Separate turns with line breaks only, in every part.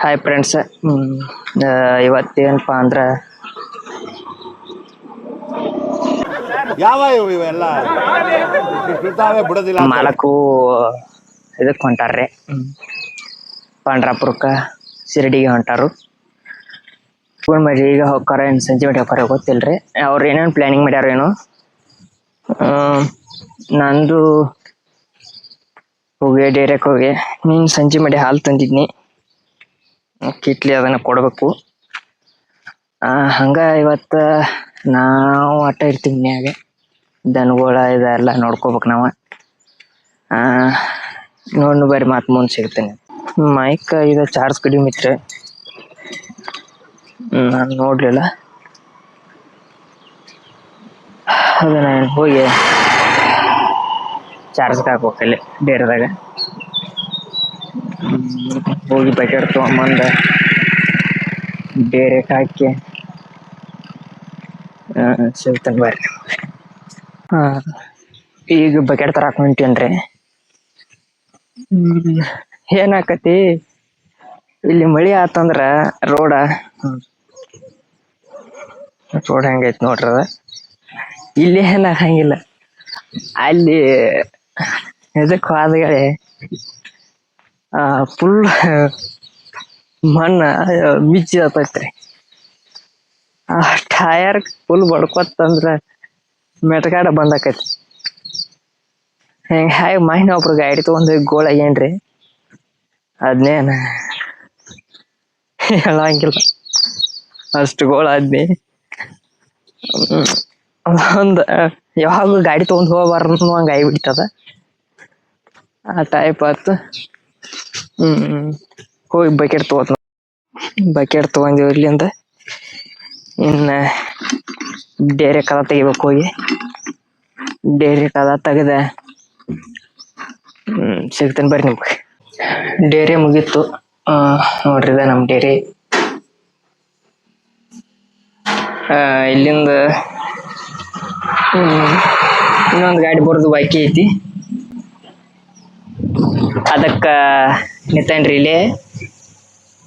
Hi friends. ಇವತ್ತೇನಪ್ಪ ಅಂದ್ರೆ
ಯಾವ ಇವೆಲ್ಲ ಬಿಡೋದಿಲ್ಲ.
ಮಾಲಕು ಇದಕ್ಕೆ ಹೊಂಟಾರ್ರಿ, ಪಾಂಡ್ರಾಪುರಕ್ಕೆ ಶಿರಡಿಗೆ ಹೊಂಟಾರು. ಮರಿ ಈಗ ಹೋಗ್ತಾರ, ಏನು ಸಂಜೆ ಮಟ್ಟ ಹೋಗ್ತಾರ ಗೊತ್ತಿಲ್ರಿ. ಅವ್ರು ಏನೇನು ಪ್ಲಾನಿಂಗ್ ಮಾಡ್ಯಾರ ಏನು. ನಂದು ಹೋಗಿ ಡೈರೆಕ್ಟ್ ಹೋಗಿ ನೀನು ಸಂಜೆ ಮಡಿ ಹಾಲು ತಂದಿದ್ನಿ, ಕಿಟ್ಲಿ ಅದನ್ನ ಕೊಡ್ಬೇಕು. ಹಂಗ ಇವತ್ತು ನಾವು ಆಟ ಇರ್ತೀವಿ ಮನ್ಯಾಗ, ದನಗಳ ಇದೆಲ್ಲ ನೋಡ್ಕೋಬೇಕು ನಾವು. ನೋಡ್ ಬರ್ರಿ ಮಾತು ಮುಂದೆ ಸಿಗ್ತೇನೆ. ಮೈಕ್ ಇದು ಚಾರ್ಜ್ ಕಡಿಮೆ ಇತ್ತು, ನಾನು ನೋಡ್ಲಿಲ್ಲ. ಅದನ್ನ ಹೋಗಿ ಚಾರ್ಜ್ಗೆ ಹಾಕ್ಬೇಕಲ್ಲಿ ಡೇರದಾಗ. ಹೋಗಿ ಬಕೆಟ್ ತೊಗೊಂಬಂದ ಡೇರೆಕ್ ಹಾಕಿ ಸಿಗ್ತಾನೆ ಬರ್ರಿ. ಈಗ ಬಕೆಟ್ ತರಾಕ್ ಹೊಂಟೇನ್ರಿ. ಏನಾಕತಿ, ಇಲ್ಲಿ ಮಳಿ ಆತಂದ್ರ ರೋಡ್ ಹೆಂಗೈತಿ ನೋಡ್ರಿ. ಅದ ಇಲ್ಲಿ ಏನಾಗಂಗಿಲ್ಲ, ಅಲ್ಲಿ ಇದಕ್ಕೆ ಹೋದಗಡೆ ಫುಲ್ ಮಣ್ಣ ಮಿಚ್ಚಿ ಹತ್ತೈತ್ರಿ. Tyre full ಬಡ್ಕೊತ್ತಂದ್ರ ಮೆಟ್ಗಾಡ ಬಂದಾಕೈತಿ. ಹೆಂಗ ಹಾಯ್ ಮೈನ ಒಬ್ರು ಗಾಡಿ ತಗೊಂಡ್ ಗೋಳ ಏನ್ರಿ, ಅದ್ನೇನ ಹೇಳಂಗಿಲ್ಲ, ಅಷ್ಟು ಗೋಳ ಆದ್ನಿ. ಒಂದ್ ಯಾವಾಗ ಗಾಡಿ ತಗೊಂಡ್ ಹೋಗ್ಬಾರ್ದು ಹಂಗ ಆಗಿಬಿಡ್ತದ, ಆ ಟೈಪ್ ಆತು. ಹೋಗಿ ಬಕೆಟ್ ತಗೊಂಡಿವಿ ಇರ್ಲಿಂದ. ಇನ್ನ ಡೇರೆ ಕದ ತೆಗಿಬೇಕು. ಹೋಗಿ ಡೇರೆ ಕದ ತೆಗದ ಸಿಗ್ತೇನೆ ಬರ್ರಿ ನಿಮ್ಗೆ. ಡೇರೆ ಮುಗೀತು ನೋಡ್ರಿ, ಇದ ನಮ್ ಡೇರೆ. ಇಲ್ಲಿಂದ ಇನ್ನೊಂದು ಗಾಡಿ ಬರೋದು ಬಾಕಿ ಐತಿ, ಅದಕ್ಕ ನಿಂತೇನ್ರಿ ಇಲ್ಲಿ.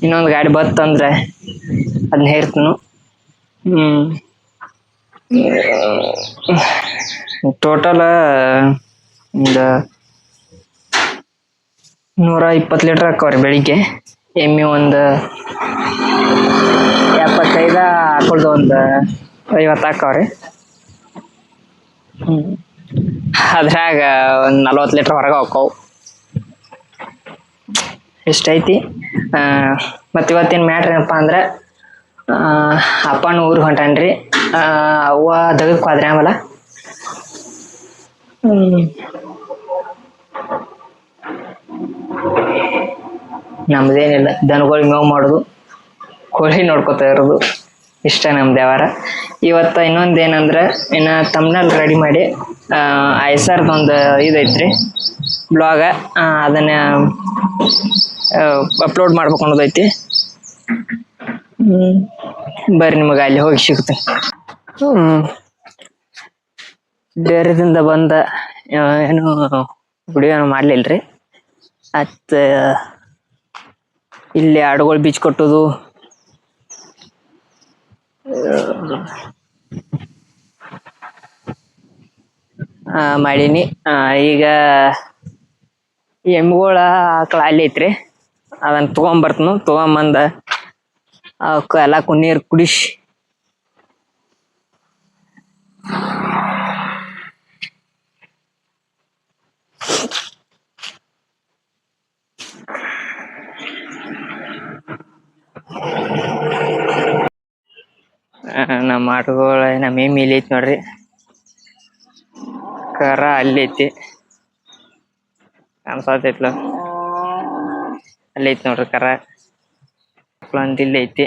ಇನ್ನೊಂದು ಗಾಡಿ ಬತ್ತಂದ್ರೆ ಅದನ್ನ ಹೇರ್ತನು. ಟೋಟಲ್ ಒಂದು 120 ಲೀಟರ್ ಹಾಕವ್ರಿ ಬೆಳಿಗ್ಗೆ. ಎಮ್ಮೆ ಒಂದು 75, ಆಕಳ್ದು ಒಂದು 50 ಹಾಕವ್ರಿ. ಅದ್ರಾಗ ಒಂದು 40 ಲೀಟರ್ ಹೊರಗೆ ಹಾಕವು. ಇಷ್ಟೈತಿ. ಮತ್ತು ಇವತ್ತಿನ ಮ್ಯಾಟ್ರ್ ಏನಪ್ಪ ಅಂದ್ರೆ, ಅಪ್ಪನ ಊರಿಗೆ ಹೊಂಟಾನ್ರಿ. ಅವ್ವ ದಗದಕ್ಕೆ ಹೋದ್ರಿ. ಆಮೇಲೆ ನಮ್ದೇನಿಲ್ಲ, ದನಗಳಿಗೆ ಮೇವು ಮಾಡೋದು, ಕೋಳಿ ನೋಡ್ಕೊತಾ ಇರೋದು, ಇಷ್ಟ ನಮ್ ದೇವರ. ಇವತ್ತು ಇನ್ನೊಂದೇನಂದ್ರೆ, ಇನ್ನು ತಮ್ನಲ್ಲಿ ರೆಡಿ ಮಾಡಿ ಐಸರ್ದೊಂದು ಇದೈತ್ರಿ ಬ್ಲಾಗ, ಅದನ್ನ ಅಪ್ಲೋಡ್ ಮಾಡ್ಬೇಕು ಅನ್ನೋದೈತಿ. ಬರ್ರಿ ನಿಮಗೆ ಅಲ್ಲಿ ಹೋಗಿ ಸಿಗುತ್ತೆ. ಡೇರದಿಂದ ಬಂದ ಏನು ವಿಡಿಯೋ ಏನು ಮಾಡ್ಲಿಲ್ರಿ. ಇಲ್ಲಿ ಆಡುಗಳು ಬೀಚ್ ಕೊಟ್ಟುದು, ಮಾಡೀನಿ. ಈಗ ಎಮ್ಮಿಗಳ ಆಕಳ ಅಲ್ಲಿ ಐತ್ರಿ, ಅದನ್ನ ತೊಗೊಂಬಂದ ಅವಕ್ಕ ಎಲ್ಲಕ್ಕೂ ನೀರು ಕುಡಿಸಿ ನಮ್ಮ ಆಟುಗಳ ನಮ್ಮ ಎಮ್ಮಿ ಇಲ್ಲಿ ಐತಿ ನೋಡ್ರಿ. ಕರ ಅಲ್ಲಿ ಐತಿ, ಕಾಣಿಸತೈತ್ಲ, ಅಲ್ಲಿ ಐತಿ ನೋಡ್ರಿ ಕರ. ಒಂದು ಇಲ್ಲಿ ಐತಿ.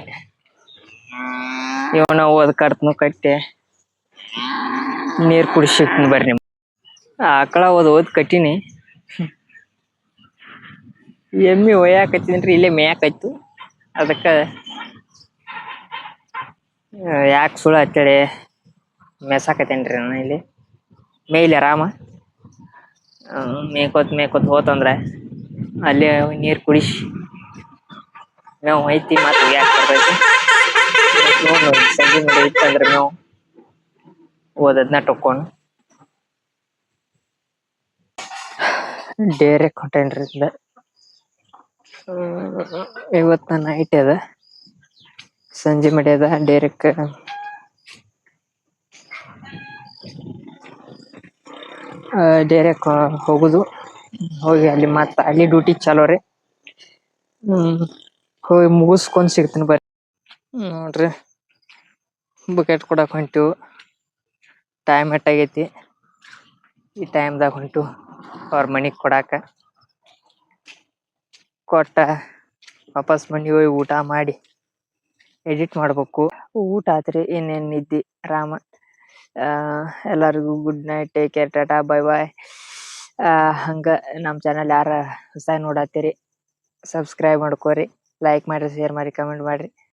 ಇವನ ಹೋದ್ ಕಟ್ಟಿ ನೀರು ಕುಡಿಸಿಕ್ತೀನಿ ಬರ್ರಿ. ನಿಮ್ ಆಕಳ ಓದ್ ಕಟ್ಟಿನಿ. ಎಮ್ಮಿ ಒಯ್ಯಾಕತ್ತೀನ್ರಿ, ಇಲ್ಲೇ ಮೇಯಾಕೈತು. ಅದಕ್ಕೆ ಯಾಕೆ ಸುಳ್ಳು ಅಂತೇಳಿ ಮೇಸಾಕತ್ತೇನ್ರಿ ನಾನು ಇಲ್ಲಿ. ಮೇಯ್ಲಿ ಆರಾಮ. ಮೇಯ್ಕೋತ್ ಹೋತಂದ್ರೆ ಅಲ್ಲೇ ನೀರು ಕುಡಿಸಿ ಮೇವ್ ಐತಿ ಮತ್ತೆ ಯಾಕೆ ಬರ್ತೈತಿ ನೋಡ್ ಸಂಜೆ ಮಳೆ ಇತ್ತಂದ್ರ ಮೇವ್ ಓದದ್ನ ಟೊಕ್ಕೊಂಡು ಡೇರೆಕ್ ಹೊಂಟೇನ್ರಿ ಇದ ಇವತ್ತ ನೈಟ್ ಅದ ಸಂಜೆ ಮಳೆ ಅದ ಡೇರೆಕ್ ಡೇರೆಕ್ ಹೋಗುದು ಹೋಗಿ ಅಲ್ಲಿ ಮತ್ತ ಅಲ್ಲಿ ಡ್ಯೂಟಿ ಚಾಲೋ ರೀ ಹೋಗಿ ಮುಗಿಸ್ಕೊಂಡ್ ಸಿಗ್ತೀನಿ ಬರ್ರಿ ನೋಡ್ರಿ ಬಕೆಟ್ ಕೊಡಕ್ ಹೊಂಟಿವು ಟೈಮ್ ಎಟ್ಟಾಗೈತಿ ಈ ಟೈಮ್ದಾಗ ಹೊಂಟು ಅವ್ರ ಮನಿಗ್ ಕೊಡಾಕ ಕೊಟ್ಟ ವಾಪಸ್ ಮನಿಗ್ ಹೋಗಿ ಊಟ ಮಾಡಿ ಎಡಿಟ್ ಮಾಡ್ಬೇಕು ಊಟ ಆತ್ರಿ ಇನ್ನೇನ್ ನಿದ್ದಿ ಆರಾಮ ಎಲ್ಲರಿಗೂ good night take care tata bye bye ಹಂಗ ನಮ್ ಚಾನಲ್ ಯಾರ ಹೊಸ ನೋಡತ್ತೀರಿ ಸಬ್ಸ್ಕ್ರೈಬ್ ಮಾಡ್ಕೋರಿ ಲೈಕ್ ಮಾಡ್ರಿ ಶೇರ್ ಮಾಡಿ ಕಮೆಂಟ್ ಮಾಡ್ರಿ